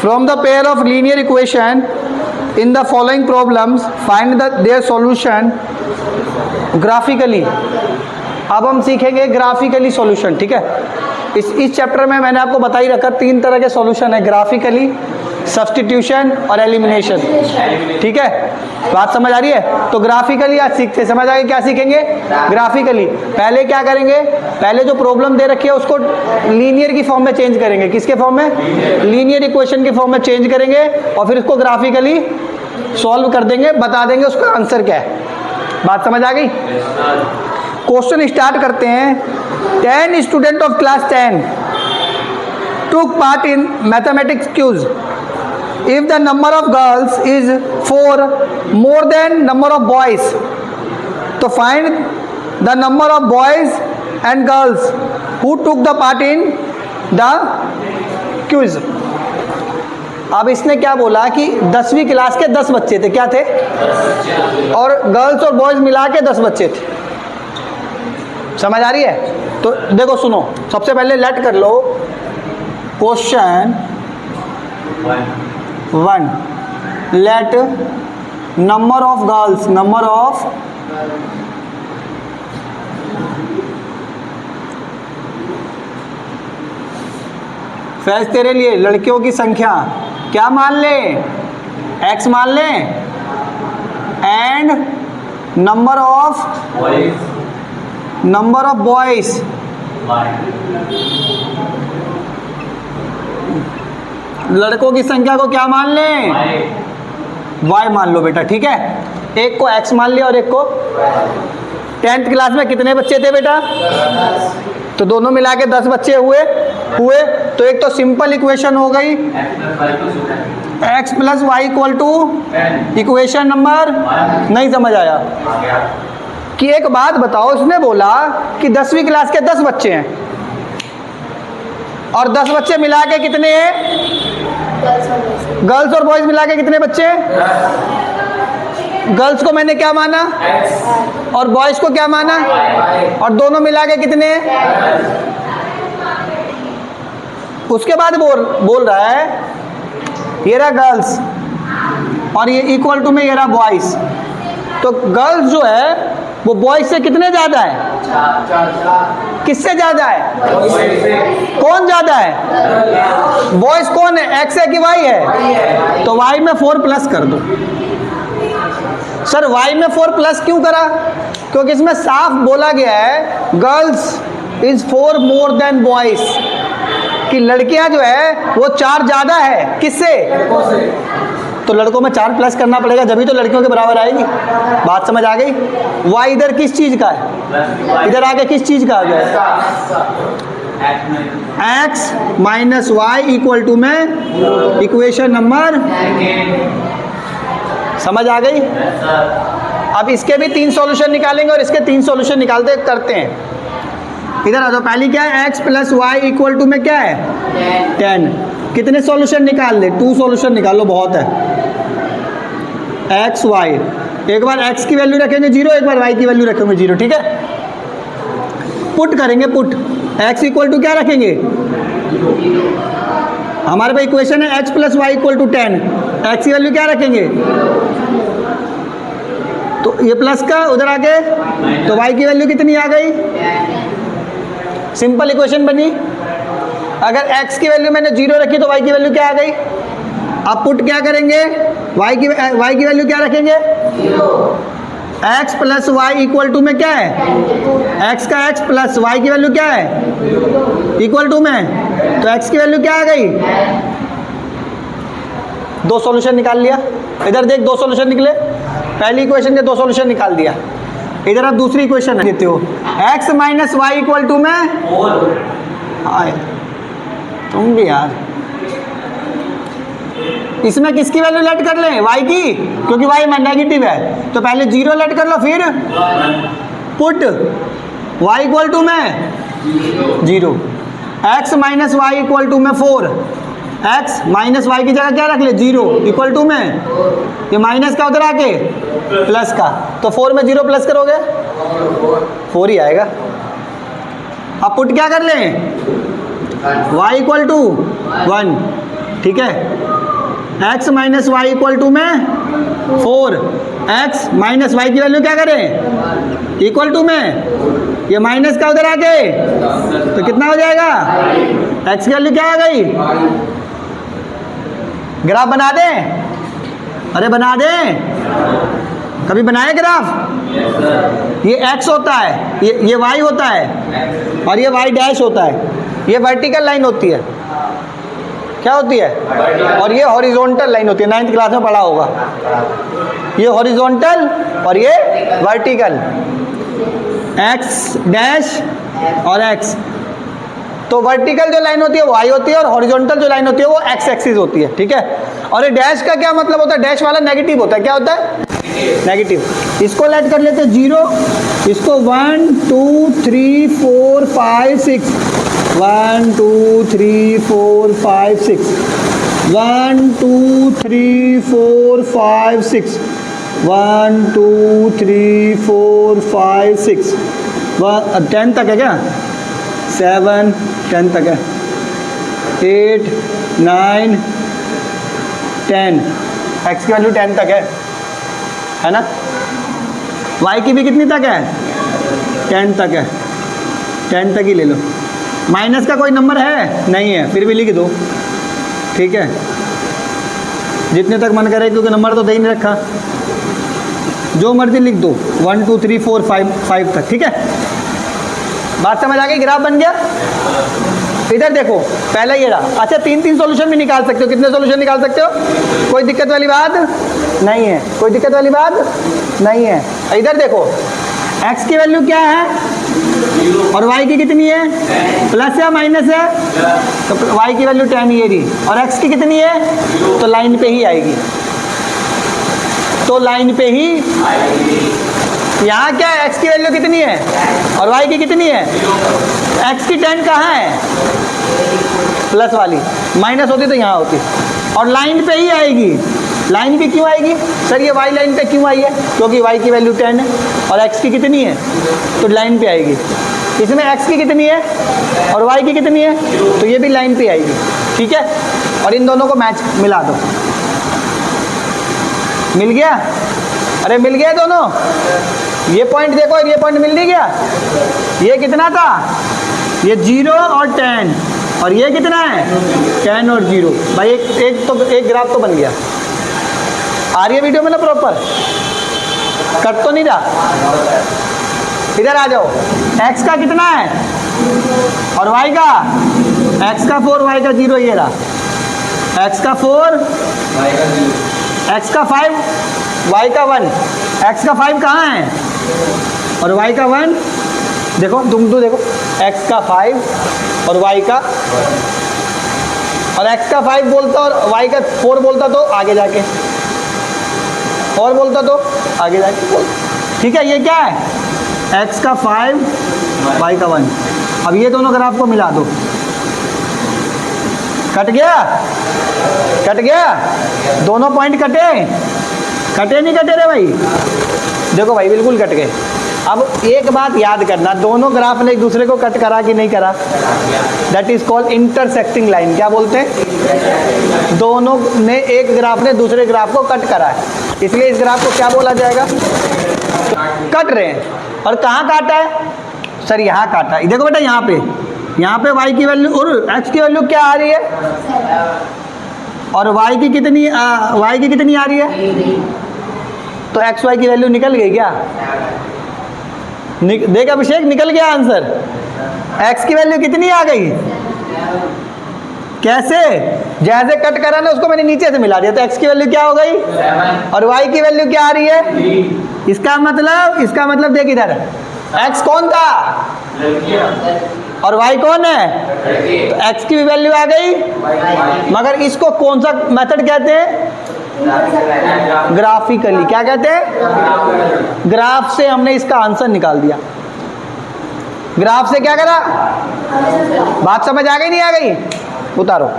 From the pair of linear equation in the following problems, find their solution graphically. अब हम सीखेंगे graphically solution, ठीक है। इस चैप्टर में मैंने आपको बता ही रखा 3 तरह के सॉल्यूशन है, ग्राफिकली, सब्स्टिट्यूशन और एलिमिनेशन, ठीक है। बात समझ आ रही है? तो ग्राफिकली आज सीखते, समझ आ गई क्या सीखेंगे? ग्राफिकली पहले क्या करेंगे, पहले जो प्रॉब्लम दे रखी है उसको लीनियर की फॉर्म में चेंज करेंगे। किसके फॉर्म में? लीनियर इक्वेशन के फॉर्म में चेंज करेंगे और फिर उसको ग्राफिकली सॉल्व कर देंगे, बता देंगे उसका आंसर क्या है। बात समझ आ गई? क्वेश्चन स्टार्ट करते हैं। 10 student of class 10 took part in mathematics quiz. If the number of girls is 4 more than number of boys, तो find the number of boys and girls who took the part in the quiz. अब इसने क्या बोला कि 10वीं class के 10 बच्चे थे, क्या थे? और गर्ल्स और बॉयज मिला के 10 बच्चे थे। समझ आ रही है? तो देखो सुनो, सबसे पहले लेट कर लो question 1, let number of girls, number of फैज तेरे लिए लड़कियों की संख्या क्या मान ले? x मान ले, एंड नंबर ऑफ बॉयज लड़कों की संख्या को क्या मान ले? y मान लो बेटा, ठीक है। एक को x मान लिया और एक को 10th क्लास में कितने बच्चे थे बेटा? तो दोनों मिला के 10 बच्चे हुए। तो एक तो सिंपल इक्वेशन हो गई x plus Y equal to equation number, नहीं समझ आया कि एक बात बताओ, उसने बोला कि 10वीं क्लास के 10 बच्चे हैं और 10 बच्चे मिला के कितने हैं? गर्ल्स और बॉयज मिला के कितने बच्चे? गर्ल्स को मैंने क्या माना और बॉयज को क्या माना, और दोनों मिला के कितने? उसके बाद बोल रहा है ये रहा गर्ल्स और ये इक्वल टू में ये रहा बॉयज। तो गर्ल्स जो है वो बॉयज से कितने ज्यादा है? किससे ज्यादा है? कौन ज्यादा है? बॉयज कौन है? एक्स है कि वाई है? तो वाई में 4 प्लस कर दो। सर वाई में 4 प्लस क्यों करा? क्योंकि इसमें साफ बोला गया है girls is 4 more than boys, कि लड़कियां जो है वो 4 ज्यादा है। किससे? तो लड़कों में 4 प्लस करना पड़ेगा, जब भी तो लड़कियों के बराबर आएगी। बात समझ आ गई? वाई इधर किस चीज का है? इधर आके किस चीज का आ गया? x minus Y equal to में इक्वेशन नंबर, समझ आ गई? अब इसके भी 3 सॉल्यूशन निकालेंगे और इसके 3 सॉल्यूशन निकालते करते हैं। इधर आ जाओ, पहली क्या है? x plus Y equal to में क्या है? 10। कितने सॉल्यूशन निकाल ले? 2 सॉल्यूशन निकाल लो, बहुत है। x y, एक बार x की वैल्यू रखेंगे 0, एक बार y की वैल्यू रखेंगे 0, ठीक है। पुट करेंगे, पुट x इक्वल टू क्या रखेंगे? हमारे पास इक्वेशन है x plus Y equal to 10, x की वैल्यू क्या रखेंगे? तो ये प्लस का उधर आके तो y की वैल्यू कितनी आ गई? सिंपल इक्वेशन बनी। अगर x की वैल्यू मैंने 0 रखी तो y की वैल्यू क्या आ गई? अब पुट क्या करेंगे? y की वैल्यू क्या रखेंगे? x plus Y equal to में क्या है? x का x प्लस y की वैल्यू क्या है? इक्वल टू में, तो x की वैल्यू क्या आ गई? 2 सॉल्यूशन निकाल लिया। इधर देख 2 सॉल्यूशन निकले, पहली इक्वेशन के 2 सॉल्यूशन निकाल दिया। इधर आप दूसरी इक्वेशन देते हो x minus Y equal to में 4। तुम भी यार, इसमें किसकी वैल्यू लेट कर लें? y की, क्योंकि y में नेगेटिव है। तो पहले 0 लेट कर लो, फिर पुट y इक्वल टू में 0, x minus Y equal to में 4, x माइनस वाई की जगह क्या रख ले? 0 इक्वल टू में ये माइनस का उधर आके प्लस का, तो 4 में 0 प्लस करोगे 4 ही आएगा। अब पुट क्या कर लें? y इक्वल टू 1, ठीक है। x minus Y equal to में 4, x माइनस वाई की वैल्यू क्या करें, इक्वल टू में, ये माइनस का उधर आके तो कितना हो जाएगा, x की वैल्यू क्या आ गई। ग्राफ बना दें, अरे बना दें, कभी बनाए ग्राफ। ये x होता है, ये y होता है और ये y डैश होता है, ये वर्टिकल लाइन होती है, क्या होती है, और ये हॉरिजॉन्टल लाइन होती है, 9th क्लास में पढ़ा होगा। ये हॉरिजॉन्टल और ये वर्टिकल, x डैश और x। तो वर्टिकल जो लाइन होती है वो y होती है और हॉरिजॉन्टल जो लाइन होती है वो x एक्सिस होती है, ठीक है। और ये डैश का क्या मतलब होता है, डैश वाला नेगेटिव होता है, क्या होता है, नेगेटिव। इसको लेट कर लेते हैं 0, इसको 1 2 3 4 5 6, 1 2 3 4 5 6, 1 2 3 4 5 6, 1 2 3 4 5 6, 10 तक है क्या, 7 10 तक है, 8 9 10, x की वैल्यू 10 तक है ना। y की भी कितनी तक है, 10 तक है, 10 तक ही ले लो। माइनस का कोई नंबर है नहीं है, फिर भी लिख दो, ठीक है, जितने तक मन करे, क्योंकि नंबर तो दे ही नहीं रखा, जो मर्जी लिख दो, 1 2 3 4 5 तक, ठीक है। बात समझ आ गई, ग्राफ बन गया। इधर देखो, पहले ये रहा। अच्छा, 3 सॉल्यूशन भी निकाल सकते हो। कितने सॉल्यूशन निकाल सकते हो, कोई दिक्कत वाली बात नहीं है, कोई दिक्कत वाली बात नहीं है। इधर देखो, x की वैल्यू क्या है और y की कितनी है, प्लस या माइनस है, तो y की वैल्यू 10 ये रही, और x की कितनी है, तो लाइन पे ही आएगी, तो लाइन पे ही। यहाँ क्या है, x की वैल्यू कितनी है और y की कितनी है, x की 10 कहाँ है, प्लस वाली, माइनस होती तो यहाँ होती, और लाइन पे ही आएगी। लाइन पे क्यों आएगी सर, ये y लाइन पे क्यों आई है, क्योंकि y की वैल्यू 10 है और x की कितनी है, तो लाइन पे आएगी। इसमें x की कितनी है और y की कितनी है, तो ये भी लाइन पे आएगी, ठीक है। और इन दोनों को मैच मिला दो, मिल गया, अरे मिल गया दोनों। ये पॉइंट देखो, ये पॉइंट मिल नहीं गया, ये कितना था, ये 0 और 10, और ये कितना है, 10 और 0। भाई एक ग्राफ तो बन गया। आ रही है वीडियो में ना प्रॉपर, कट तो नहीं रहा। इधर आ जाओ, x का कितना है और y का, x का 4 y का 0, ये रहा, x का 4 x का 5 y का 1, x का 5 कहाँ है और y का 1, देखो तुम तो देखो, x का 5 और y का, और x का 5 बोलता और y का 4 बोलता तो आगे जाके, और बोलता तो आगे जाके बोल, ठीक है। ये क्या है, x का 5 y का 1। अब ये दोनों ग्राफ को मिला दो, कट गया, कट गया, दोनों पॉइंट कटे, कटे नहीं कटे रे भाई, देखो भाई बिल्कुल कट गए। अब एक बात याद करना, दोनों ग्राफ ने एक दूसरे को कट करा कि नहीं करा, that is called intersecting line. क्या बोलते हैं, दोनों ने, एक ग्राफ ने दूसरे ग्राफ को कट करा है, इसलिए इस ग्राफ को क्या बोला जाएगा, कट रहे हैं। और कहाँ काटा है सर, यहाँ काटा है। देखो बेटा, यहाँ पे y की वैल्यू और x की वैल्यू क्या आ रही है, और y की कितनी आ रही है, तो x y की वैल्यू निकल गई क्या, देख अभिषेक, निकल गया आंसर। x की वैल्यू कितनी आ गई, कैसे, जैसे कट करा ना उसको मैंने नीचे से मिला दिया, तो x की वैल्यू क्या हो गई और y की वैल्यू क्या आ रही है। इसका मतलब देख इधर, x कौन था और y कौन है, तो x की भी वैल्यू आ गई, मगर इसको कौन सा मेथड कहते हैं, ग्राफिकली। क्या कहते हैं, ग्राफ से हमने इसका आंसर निकाल दिया। ग्राफ से क्या करा, बात समझ आ गई नहीं आ गई, उतारो।